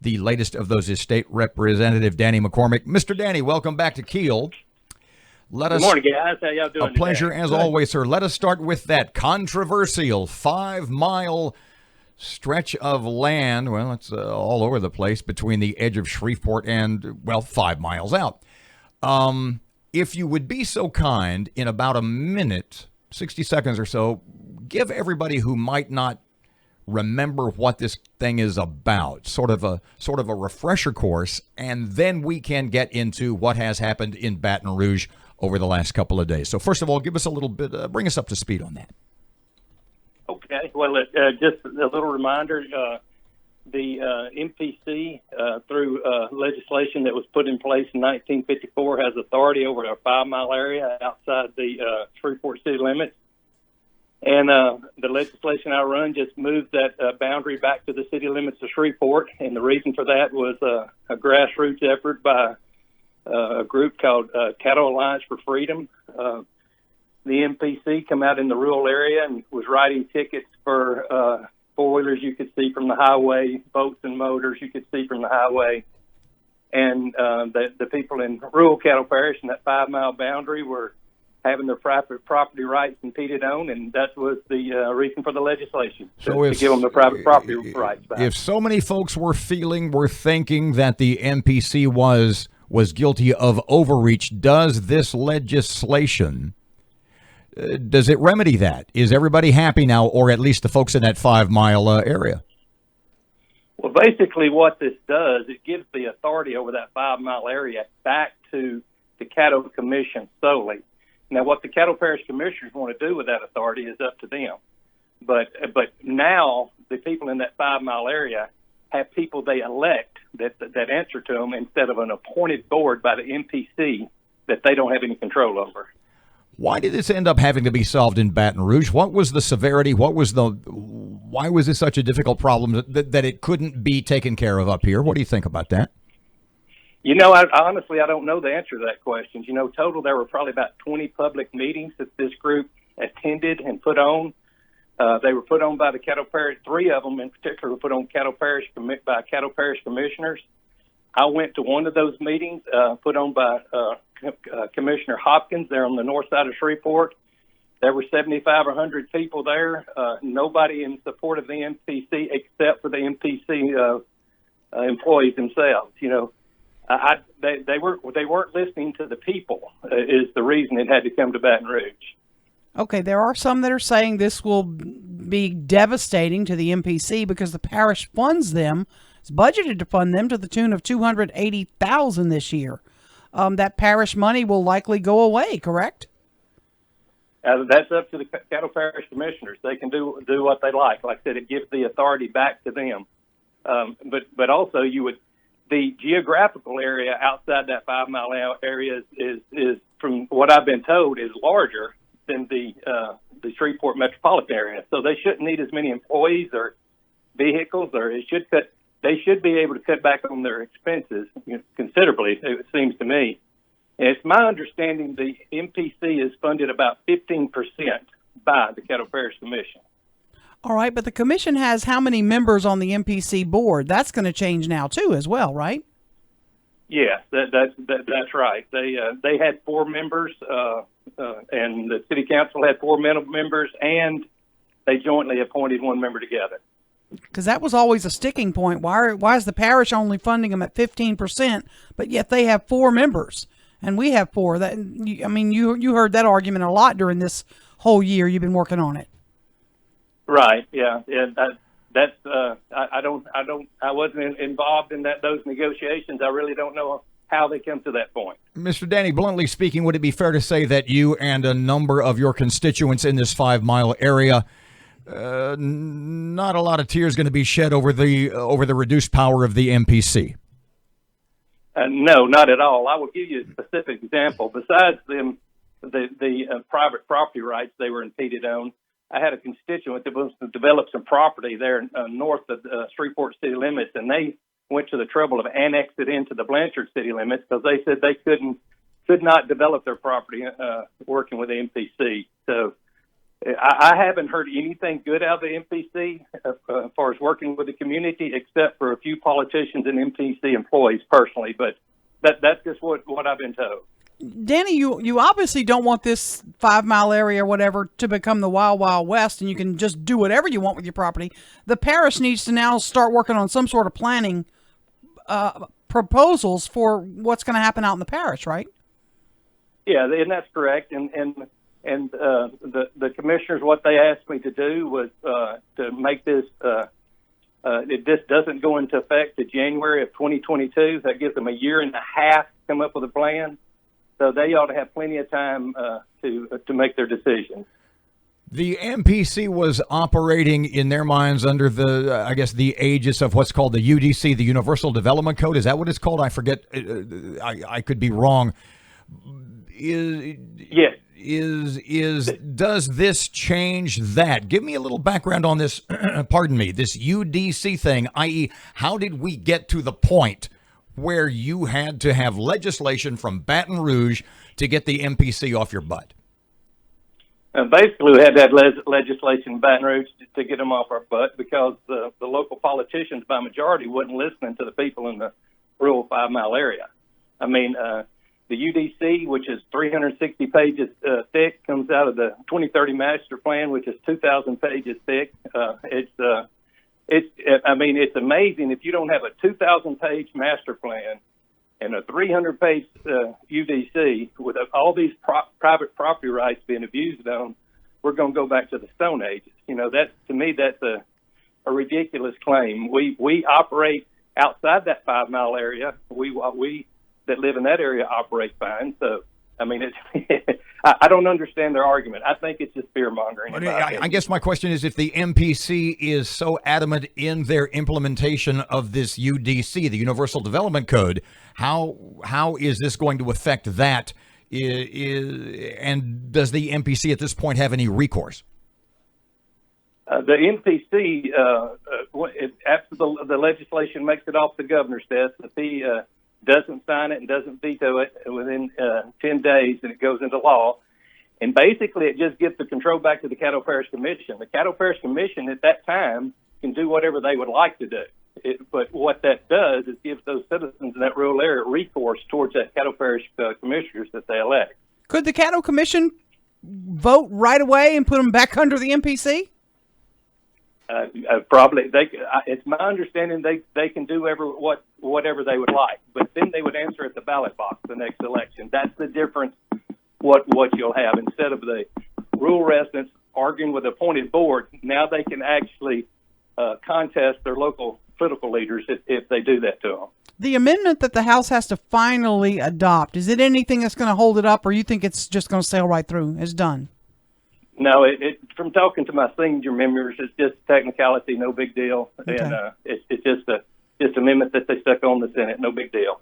The latest of those is State Representative Danny McCormick. Mr. Danny, welcome back to Kiel. Good morning, guys. How y'all doing? A pleasure today? as always, sir. Let us start with that controversial 5-mile stretch of land. Well, it's all over the place between the edge of Shreveport and, 5 miles out. If you would be so kind, in about a minute, 60 seconds or so, give everybody who might not remember what this thing is about, sort of a refresher course, and then we can get into what has happened in Baton Rouge over the last couple of days. So first of all, give us a little bit, bring us up to speed on that. Okay. Well, just a little reminder, the MPC, through legislation that was put in place in 1954, has authority over a 5-mile area outside the Shreveport city limits. And the legislation I run just moved that boundary back to the city limits of Shreveport. And the reason for that was a grassroots effort by a group called Caddo Alliance for Freedom. The MPC come out in the rural area and was writing tickets for four-wheelers you could see from the highway, boats and motors you could see from the highway. And the people in rural Caddo Parish in that 5-mile boundary were having their private property rights impeded on, and that was the reason for the legislation, to give them the private property rights back. If so many folks were thinking that the MPC was guilty of overreach, does this legislation, does it remedy that? Is everybody happy now, or at least the folks in that 5-mile area? Well, basically what this does, it gives the authority over that 5-mile area back to the Caddo Commission solely. Now, what the Caddo Parish Commissioners want to do with that authority is up to them. But now the people in that 5-mile area have people they elect that answer to them instead of an appointed board by the MPC that they don't have any control over. Why did this end up having to be solved in Baton Rouge? What was the severity? Why was this such a difficult problem that it couldn't be taken care of up here? What do you think about that? You know, I honestly don't know the answer to that question. You know, total there were probably about 20 public meetings that this group attended and put on. They were put on by the Caddo Parish. 3 of them in particular were put on by Caddo Parish commissioners. I went to one of those meetings put on by Commissioner Hopkins there on the north side of Shreveport. There were 75 or 100 people there, nobody in support of the MPC except for the MPC employees themselves. You know, they weren't listening to the people is the reason it had to come to Baton Rouge. Okay, there are some that are saying this will be devastating to the MPC because the parish funds them. It's budgeted to fund them to the tune of $280,000 this year. That parish money will likely go away, correct? That's up to the Caddo Parish Commissioners. They can do what they like. Like I said, it gives the authority back to them. But also the geographical area outside that 5-mile area is from what I've been told is larger than the Shreveport metropolitan area. So they shouldn't need as many employees or vehicles, or they should be able to cut back on their expenses considerably, it seems to me. And it's my understanding the MPC is funded about 15% by the Caddo Parish Commission. All right, but the commission has how many members on the MPC board? That's going to change now too, as well, right? Yes, that's right. They had 4 members, and the city council had 4 members, and they jointly appointed 1 member together. Because that was always a sticking point. Why is the parish only funding them at 15%, but yet they have 4 members and we have 4? You heard that argument a lot during this whole year you've been working on it. Right. Yeah. I wasn't involved in those negotiations. I really don't know how they come to that point. Mr. Danny, bluntly speaking, would it be fair to say that you and a number of your constituents in this 5-mile area, not a lot of tears going to be shed over the reduced power of the MPC? No, not at all. I will give you a specific example. Besides the private property rights they were impeded on, I had a constituent that was to develop some property there north of the Shreveport city limits, and they went to the trouble of annexing it into the Blanchard city limits because they said they could not develop their property working with the MPC. So I haven't heard anything good out of the MPC as far as working with the community, except for a few politicians and MPC employees personally. But that's just what I've been told. Danny, you obviously don't want this 5 Mile area or whatever to become the Wild Wild West, and you can just do whatever you want with your property. The parish needs to now start working on some sort of planning proposals for what's going to happen out in the parish, right? Yeah, and that's correct. And the commissioners, what they asked me to do was to make this. This doesn't go into effect to January of 2022. That gives them a year and a half to come up with a plan. So they ought to have plenty of time to make their decisions. The MPC was operating in their minds under the, I guess, the aegis of what's called the UDC, the Universal Development Code. Is that what it's called? I forget. I could be wrong. Yes. Does this change that? Give me a little background on this. Pardon me. This UDC thing, i.e., how did we get to the point where you had to have legislation from Baton Rouge to get the MPC off your butt? Basically, we had to have legislation in Baton Rouge to get them off our butt because the local politicians, by majority, wasn't listening to the people in the rural 5 Mile area. I mean, the UDC, which is 360 pages thick, comes out of the 2030 Master Plan, which is 2,000 pages thick. It's amazing if you don't have a 2,000-page master plan and a 300-page UDC with all these private property rights being abused on, we're going to go back to the Stone Ages. You know, to me, that's a ridiculous claim. We operate outside that 5 Mile area. We that live in that area operate fine. So, I mean, I don't understand their argument. I think it's just fear mongering. I guess my question is, if the MPC is so adamant in their implementation of this UDC, the Universal Development Code, how is this going to affect that? And does the MPC at this point have any recourse? The MPC, after the legislation makes it off the governor's desk, if he doesn't sign it and doesn't veto it within 10 days, and it goes into law. And basically, it just gives the control back to the Caddo Parish Commission. The Caddo Parish Commission at that time can do whatever they would like to do. But what that does is gives those citizens in that rural area recourse towards that Caddo Parish commissioners that they elect. Could the Caddo Commission vote right away and put them back under the MPC? Probably. It's my understanding they can do whatever they would like, but then they would answer at the ballot box the next election. That's the difference. What you'll have, instead of the rural residents arguing with the appointed board, now they can actually contest their local political leaders if they do that to them. The amendment that the House has to finally adopt, is it anything that's going to hold it up, or you think it's just going to sail right through? It's done. No, from talking to my senior members, it's just technicality, no big deal. Okay. And it's just an amendment that they stuck on the Senate, no big deal.